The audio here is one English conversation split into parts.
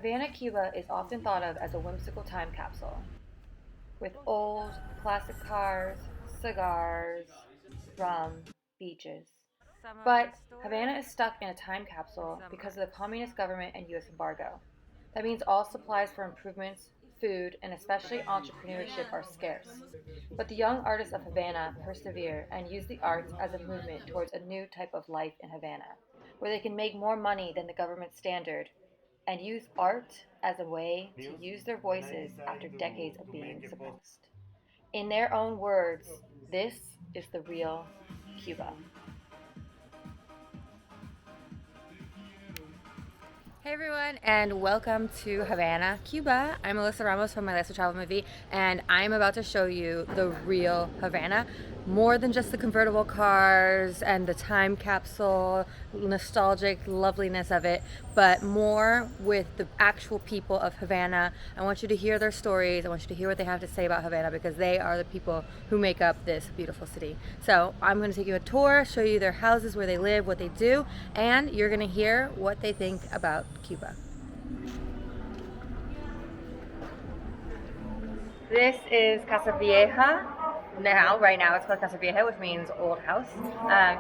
Havana, Cuba is often thought of as a whimsical time capsule, with old, classic cars, cigars, rum, beaches. But Havana is stuck in a time capsule because of the communist government and US embargo. That means all supplies for improvements, food, and especially entrepreneurship are scarce. But the young artists of Havana persevere and use the arts as a movement towards a new type of life in Havana, where they can make more money than the government standard and use art as a way to use their voices after decades of being suppressed. In their own words, this is the real Cuba. Hey everyone, and welcome to Havana, Cuba. I'm Alyssa Ramos from My Last Travel Movie, and I'm about to show you the real Havana. More than just the convertible cars and the time capsule, nostalgic loveliness of it, but more with the actual people of Havana. I want you to hear their stories. I want you to hear what they have to say about Havana because they are the people who make up this beautiful city. So I'm going to take you a tour, show you their houses, where they live, what they do, and you're going to hear what they think about Cuba. This is Casa Vieja. Right now it's called Casa Vieja, which means old house.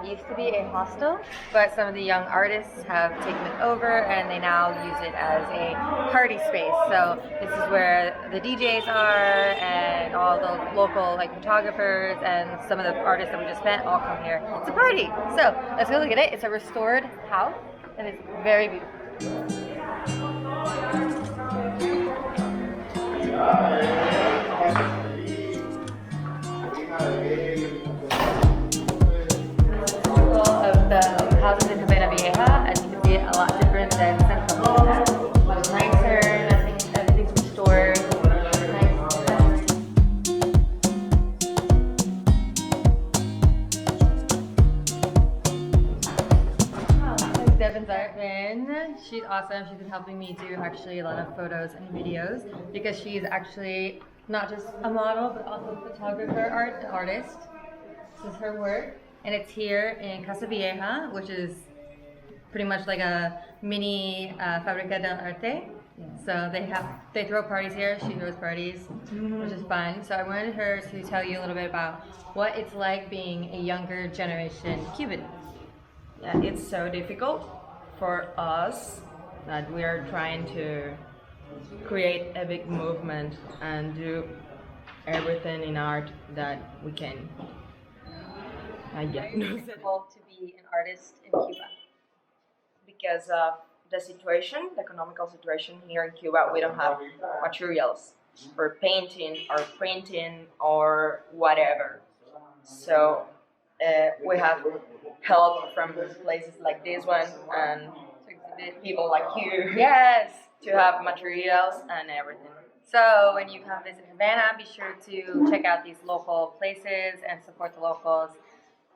Used to be a hostel, but some of the young artists have taken it over and they now use it as a party space. So this is where the DJs are and all the local photographers and some of the artists that we just met all come here. It's a party. So let's go look at it. It's a restored house and it's very beautiful. Of the houses in Casa Vieja, as you can see, a lot different than Central Havana. Much nicer, everything's restored. Devin's Artman. She's awesome. She's been helping me do actually a lot of photos and videos because she's actually not just a model but also a photographer, artist. This is her work. And it's here in Casa Vieja, which is pretty much like a mini Fábrica del Arte. Yeah. So they throw parties here. She throws parties, which is fun. So I wanted her to tell you a little bit about what it's like being a younger generation Cuban. Yeah, it's so difficult for us that we are trying to create a big movement and do everything in art that we can. It's difficult to be an artist in Cuba Because of the situation, the economical situation here in Cuba, we don't have materials for painting or printing or whatever. So we have help from places like this one and people like you. Yes, to have materials and everything. so when you come visit Havana, be sure to check out these local places and support the locals.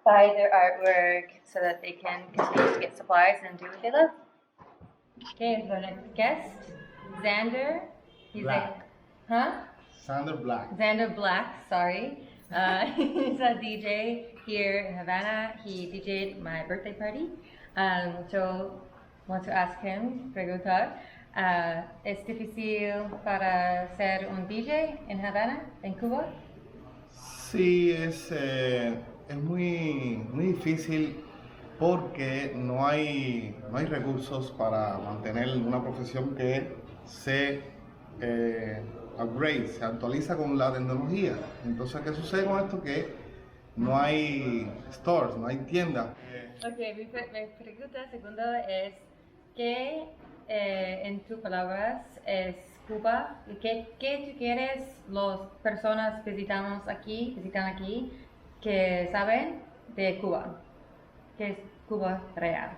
Buy their artwork so that they can continue to get supplies and do what they love. Okay, so our next guest, Xander. He's Black. Xander Black. Xander Black, sorry. He's a DJ here in Havana. He DJ'd my birthday party. So want to ask him, preguntar, ¿es difícil para ser un DJ en Havana, en Cuba? Sí, es muy difícil porque no hay recursos para mantener una profesión que se upgrade, se actualiza con la tecnología. Entonces, ¿qué sucede con esto? Que no hay stores, no hay tiendas. Ok, mi pregunta segunda es, ¿qué en tus palabras es Cuba? ¿Y qué tú quieres las personas visitan aquí, que saben de Cuba? ¿Qué es Cuba real?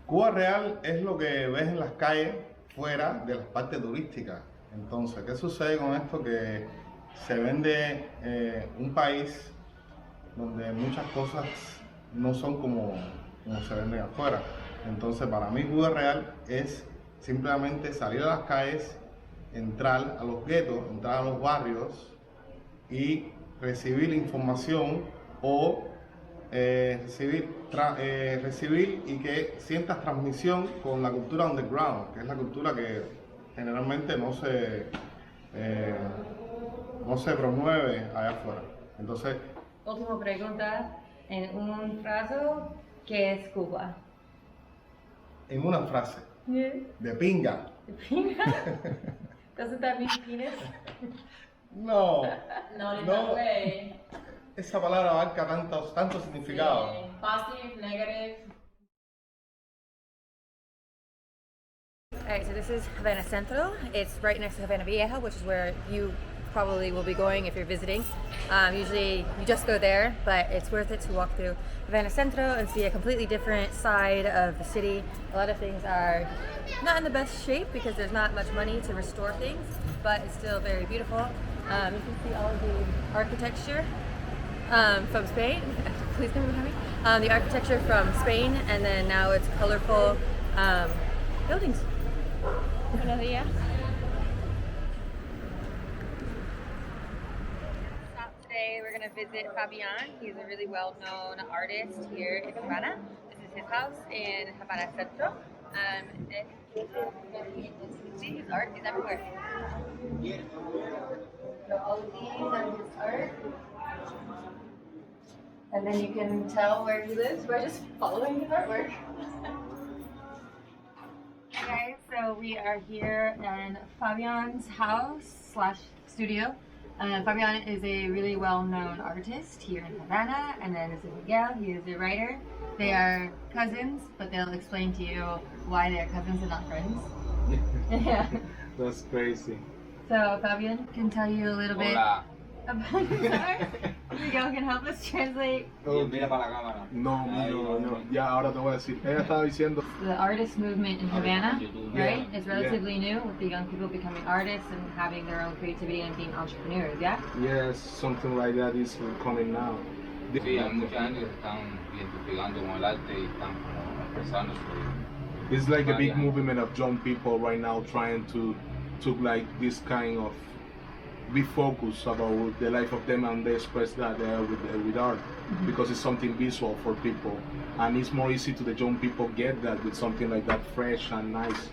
Cuba real es lo que ves en las calles fuera de las partes turísticas. Entonces, ¿qué sucede con esto? Que se vende un país donde muchas cosas no son como se venden afuera. Entonces, para mí Cuba real es simplemente salir a las calles, entrar a los guetos, entrar a los barrios y recibir información o recibir y que sientas transmisión con la cultura underground, que es la cultura que generalmente no se promueve allá afuera. Entonces, Última pregunta, en un frase, ¿qué es Cuba? en una frase, Yeah. de pinga. Doesn't that mean penis? No, Not in no. that way. Esa palabra abarca tanto significado. Positive, negative. Alright, so this is Havana Central. It's right next to Havana Vieja, which is where you probably will be going if you're visiting. Usually you just go there, but it's worth it to walk through Havana Central and see a completely different side of the city. A lot of things are not in the best shape because there's not much money to restore things, but it's still very beautiful. You can see all of the architecture from Spain. Please come behind me. The architecture from Spain, and then now it's colorful buildings. Buenos días. Today we're going to visit Fabian. He's a really well-known artist here in Havana. This is his house in Havana Centro. See his art is everywhere. So all of these are his art. And then you can tell where he lives by just following his artwork. Okay, so we are here in Fabian's house / studio. Fabian is a really well-known artist here in Havana, and then this is Miguel. He is a writer. They are cousins, but they'll explain to you why they are cousins and not friends. Yeah. That's crazy. So Fabian can tell you a little bit Hola. about his art. Miguel can help us translate. Mira para la cámara. No. Ya, ahora te voy a decir. Ella estaba diciendo. The artist movement in Havana, right, Yeah. is relatively new, with the young people becoming artists and having their own creativity and being entrepreneurs, yeah? Yes, something like that is coming now. Sí, hay mucha gente que se están identificando con el arte y están como expresando su... It's like a big movement of young people right now trying to like this kind of be focused about the life of them, and they express that with art because it's something visual for people, and it's more easy to the young people get that with something like that fresh and nice.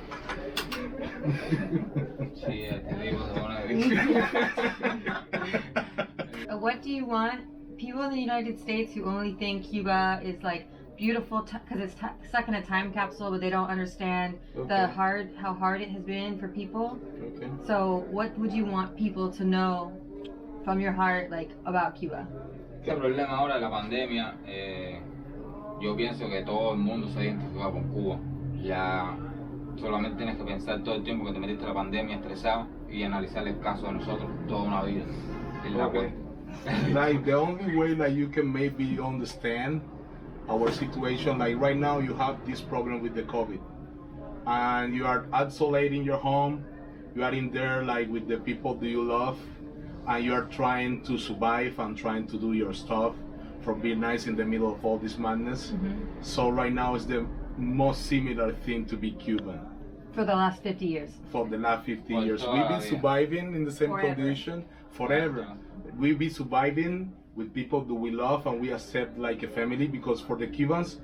Sí, te digo, se van a ver. What do you want people in the United States who only think Cuba is like beautiful because it's stuck in a time capsule, but they don't understand how hard it has been for people? Okay. So what would you want people to know from your heart, like, about Cuba? El problema ahora de la pandemia, yo pienso que todo el mundo se identifica con Cuba. Ya solamente tienes que pensar todo el tiempo que te metiste en la pandemia estresado y analizar el caso de nosotros toda una vida. Es la Okay. Like the only way that you can maybe understand our situation, like right now you have this problem with the COVID, and you are isolating your home, you are in there like with the people that you love, and you are trying to survive and trying to do your stuff from being nice in the middle of all this madness. So right now is the most similar thing to be Cuban. For the last 50 years. For the last 50 Well, years, we've been todavía. surviving in the same Forever. condition forever. We've been surviving with people that we love and we accept like a family, because for the Cubans,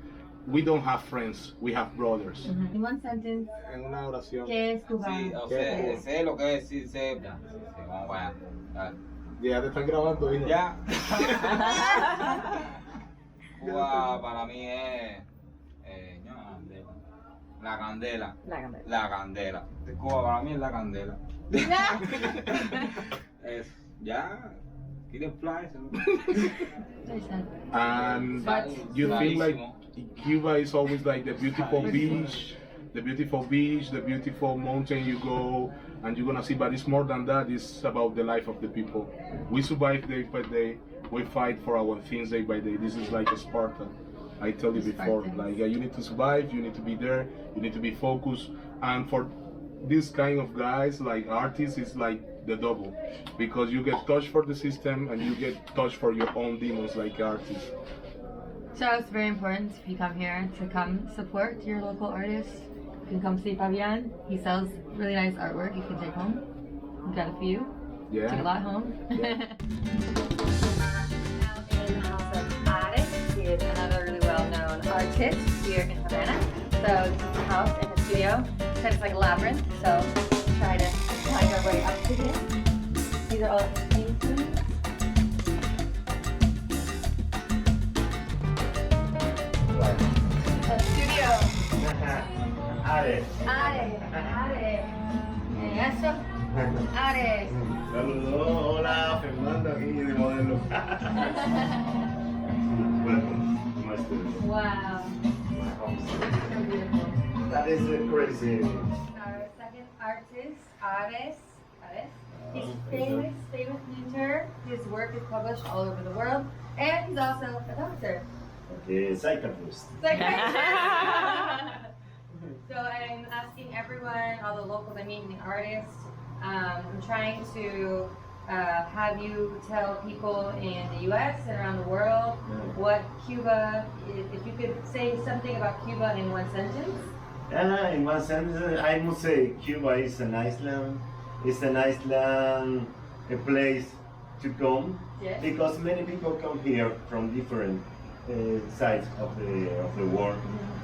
we don't have friends, we have brothers. In one sentence, En una oración. ¿qué es Cuba? Sí, o sea, sé lo que es, sí, sé. Ya, sí, vamos para allá. Dale. Ya te están grabando, hijo. Ya. Cuba para mí es la candela. La candela. Cuba para mí es la candela. Es, ya. Quieren fly. And But- you think like Cuba is always like the beautiful beach, the beautiful mountain you go and you're gonna see, but it's more than that. It's about the life of the people. We survive day by day, we fight for our things day by day. This is like a Spartan. I tell you before, Spartans. like you need to survive, you need to be there, you need to be focused, and for this kind of guys like artists, it's like the double, because you get touched for the system and you get touched for your own demons like artists. So it's very important if you come here to come support your local artist. You can come see Fabian. He sells really nice artwork you can take home. We've got a few. Yeah. Took a lot home. Yeah. Now in the House of Artists here in artist here in Havana. So this is the house and the studio. It's like a labyrinth, so try to find our way up to this. These are all his paintings. A studio. Ares. Are. Eso. Are. Saludos, hola, Fernando aquí de modelo. Welcome to my studio. Wow. My home studio. So beautiful. That is crazy. Our second artist, Ares. He's a famous painter. His work is published all over the world. And he's also a doctor. Okay, psychiatrist. So I'm asking everyone, all the locals I meet and the artists, I'm trying to have you tell people in the US and around the world what Cuba, if you could say something about Cuba in one sentence. In one sentence, I must say Cuba is an island. It's an island, a place to come, Yes. because many people come here from different sides of the world.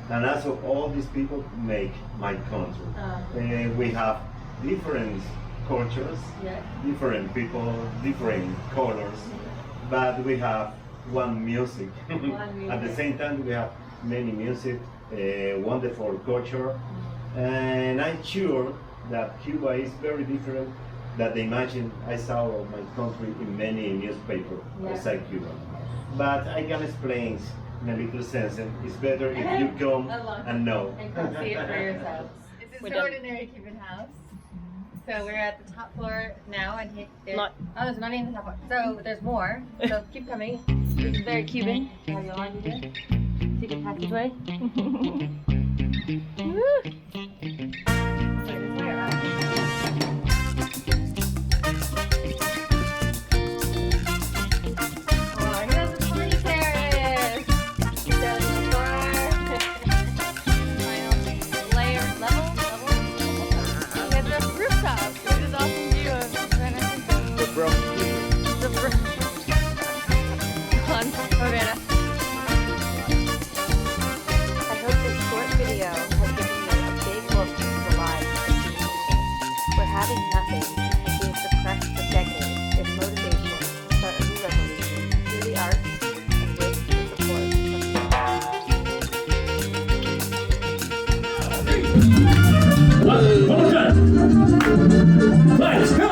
And also all these people make my country. We have different cultures, Yes. different people, different colors, but we have one music. At the same time, we have many music, wonderful culture, and I'm sure that Cuba is very different than the image I saw of my country in many newspapers outside Cuba. But I can explain in a little sense, and it's better if you come and know. And come see it for yourselves. This is an ordinary Cuban house. So we're at the top floor now, and there's there's not even the top floor. So there's more. So keep coming. This is very Cuban. Have you on here? Secret passageway. Having nothing and being suppressed for decades is motivation to start a new revolution through the arts and with the support of Vamos, let's go!